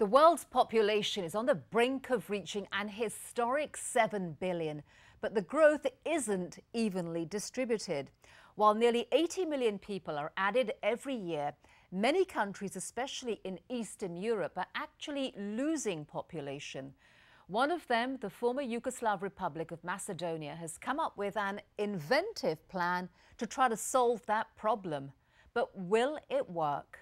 The world's population is on the brink of reaching an historic 7 billion, but the growth isn't evenly distributed. While nearly 80 million people are added every year, many countries, especially in Eastern Europe, are actually losing population. One of them, the former Yugoslav Republic of Macedonia, has come up with an inventive plan to try to solve that problem. But will it work?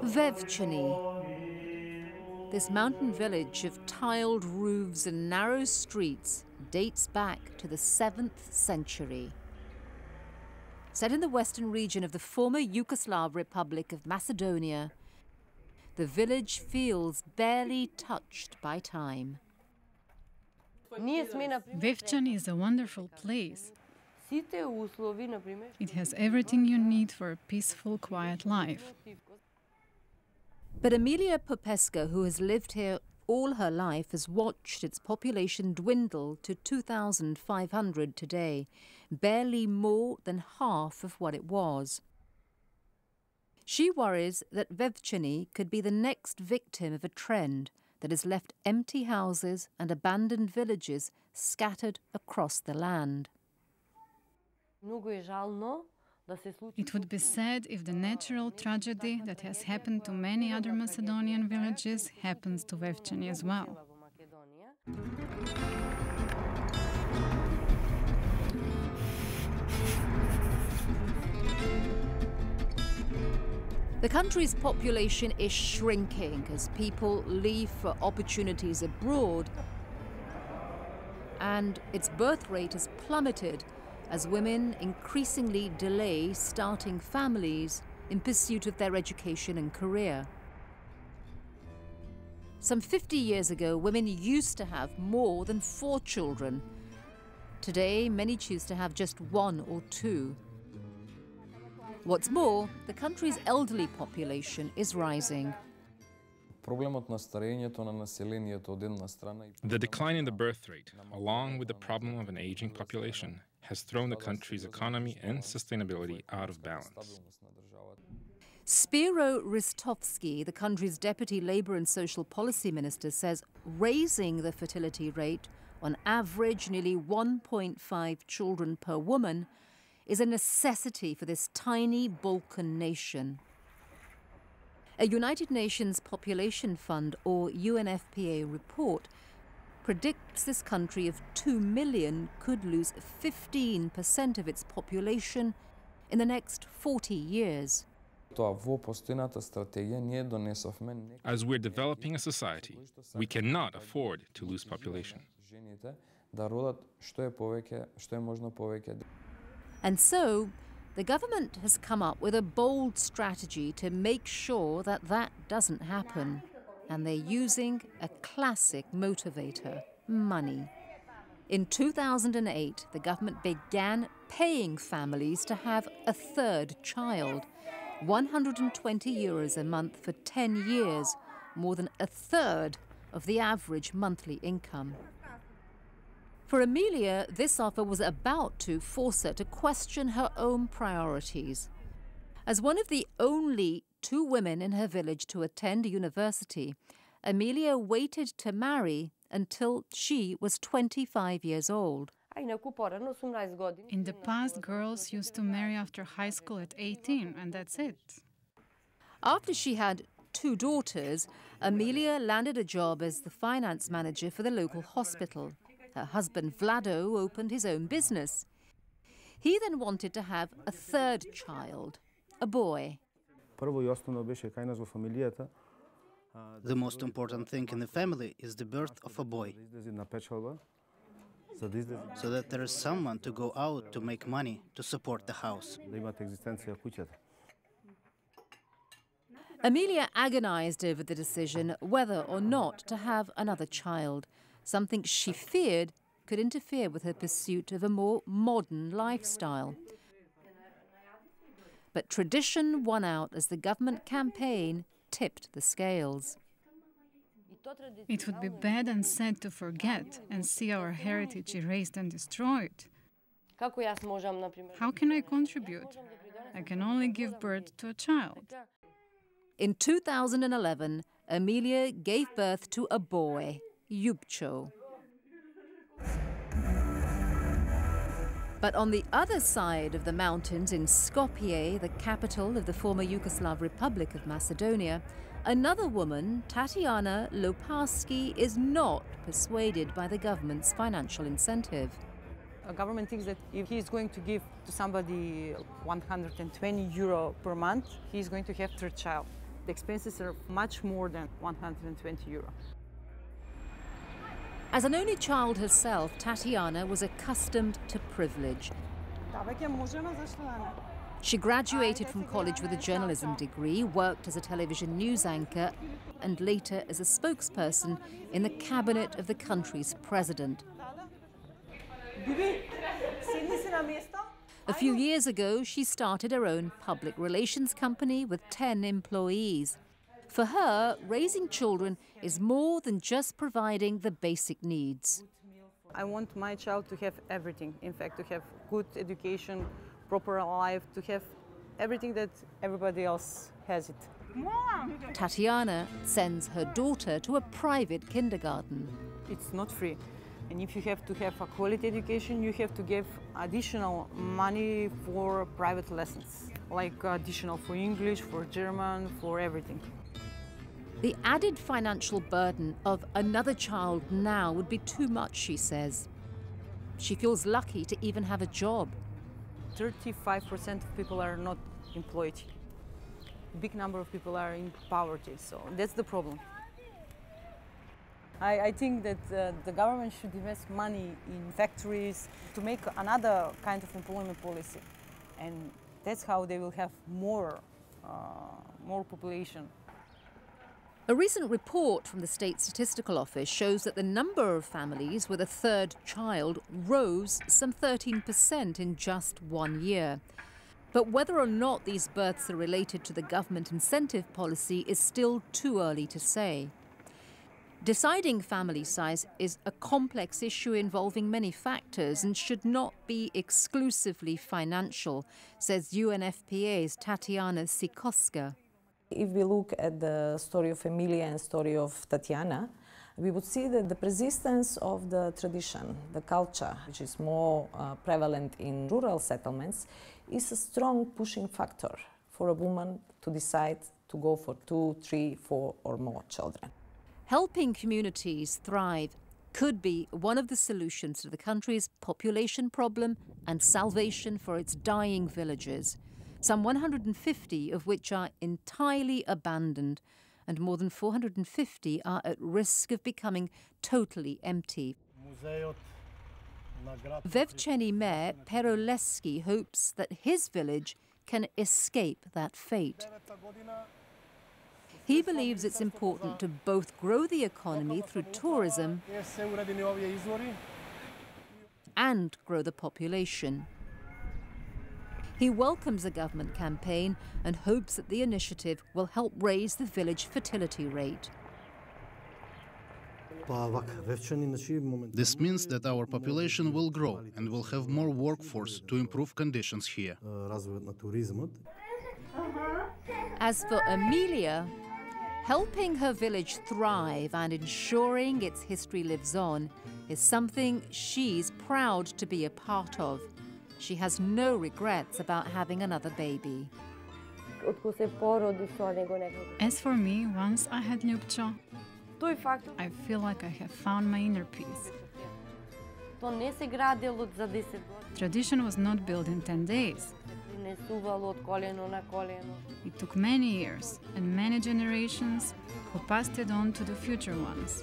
Vevčani. This mountain village of tiled roofs and narrow streets dates back to the 7th century. Set in the western region of the former Yugoslav Republic of Macedonia, the village feels barely touched by time. Vevčani is a wonderful place. It has everything you need for a peaceful, quiet life. But Emilia Popescu, who has lived here all her life, has watched its population dwindle to 2,500 today, barely more than half of what it was. She worries that Vevčani could be the next victim of a trend that has left empty houses and abandoned villages scattered across the land. It would be sad if the natural tragedy that has happened to many other Macedonian villages happens to Vevčani as well. The country's population is shrinking as people leave for opportunities abroad, and its birth rate has plummeted as women increasingly delay starting families in pursuit of their education and career. Some 50 years ago, women used to have more than 4 children. Today, many choose to have just 1 or 2. What's more, the country's elderly population is rising. The decline in the birth rate, along with the problem of an aging population, has thrown the country's economy and sustainability out of balance. Spiro Ristovski, the country's deputy Labour and Social Policy Minister, says raising the fertility rate, on average nearly 1.5 children per woman, is a necessity for this tiny Balkan nation. A United Nations Population Fund, or UNFPA, report predicts this country of 2 million could lose 15% of its population in the next 40 years. As we're developing a society, we cannot afford to lose population. And so, the government has come up with a bold strategy to make sure that that doesn't happen. And they're using a classic motivator: money. In 2008, the government began paying families to have a 3rd child, 120 euros a month for 10 years, more than 1/3 of the average monthly income. For Emilia, this offer was about to force her to question her own priorities. As one of the only 2 women in her village to attend university, Emilia waited to marry until she was 25 years old. In the past, girls used to marry after high school at 18, and that's it. After she had 2 daughters, Emilia landed a job as the finance manager for the local hospital. Her husband Vlado opened his own business. He then wanted to have a 3rd child, a boy. The most important thing in the family is the birth of a boy, so that there is someone to go out to make money to support the house. Emilia agonized over the decision whether or not to have another child, something she feared could interfere with her pursuit of a more modern lifestyle. But tradition won out as the government campaign tipped the scales. It would be bad and sad to forget and see our heritage erased and destroyed. How can I contribute? I can only give birth to a child. In 2011, Emilia gave birth to a boy, Ljubcho. But on the other side of the mountains in Skopje, the capital of the former Yugoslav Republic of Macedonia, another woman, Tatiana Loparski, is not persuaded by the government's financial incentive. The government thinks that if he's going to give to somebody €120 per month, he's going to have third child. The expenses are much more than €120. As an only child herself, Tatiana was accustomed to privilege. She graduated from college with a journalism degree, worked as a television news anchor, and later as a spokesperson in the cabinet of the country's president. A few years ago, she started her own public relations company with 10 employees. For her, raising children is more than just providing the basic needs. I want my child to have everything. In fact, to have good education, proper life, to have everything that everybody else has it. Tatiana sends her daughter to a private kindergarten. It's not free. And if you have to have a quality education, you have to give additional money for private lessons, like additional for English, for German, for everything. The added financial burden of another child now would be too much, she says. She feels lucky to even have a job. 35% of people are not employed. A big number of people are in poverty, so that's the problem. I think that the government should invest money in factories to make another kind of employment policy. And that's how they will have more population. A recent report from the State Statistical Office shows that the number of families with a third child rose some 13% in just 1 year. But whether or not these births are related to the government incentive policy is still too early to say. Deciding family size is a complex issue involving many factors and should not be exclusively financial, says UNFPA's Tatiana Sikoska. If we look at the story of Emilia and story of Tatiana, we would see that the persistence of the tradition, the culture, which is more prevalent in rural settlements, is a strong pushing factor for a woman to decide to go for 2, 3, 4 or more children. Helping communities thrive could be one of the solutions to the country's population problem and salvation for its dying villages, some 150 of which are entirely abandoned, and more than 450 are at risk of becoming totally empty. Vevčani Mayor Peroleski hopes that his village can escape that fate. He believes it's important to both grow the economy through tourism and grow the population. He welcomes the government campaign and hopes that the initiative will help raise the village fertility rate. This means that our population will grow and will have more workforce to improve conditions here. As for Emilia, helping her village thrive and ensuring its history lives on is something she's proud to be a part of. She has no regrets about having another baby. As for me, once I had Ljubcho, I feel like I have found my inner peace. Tradition was not built in 10 days. It took many years and many generations who passed it on to the future ones.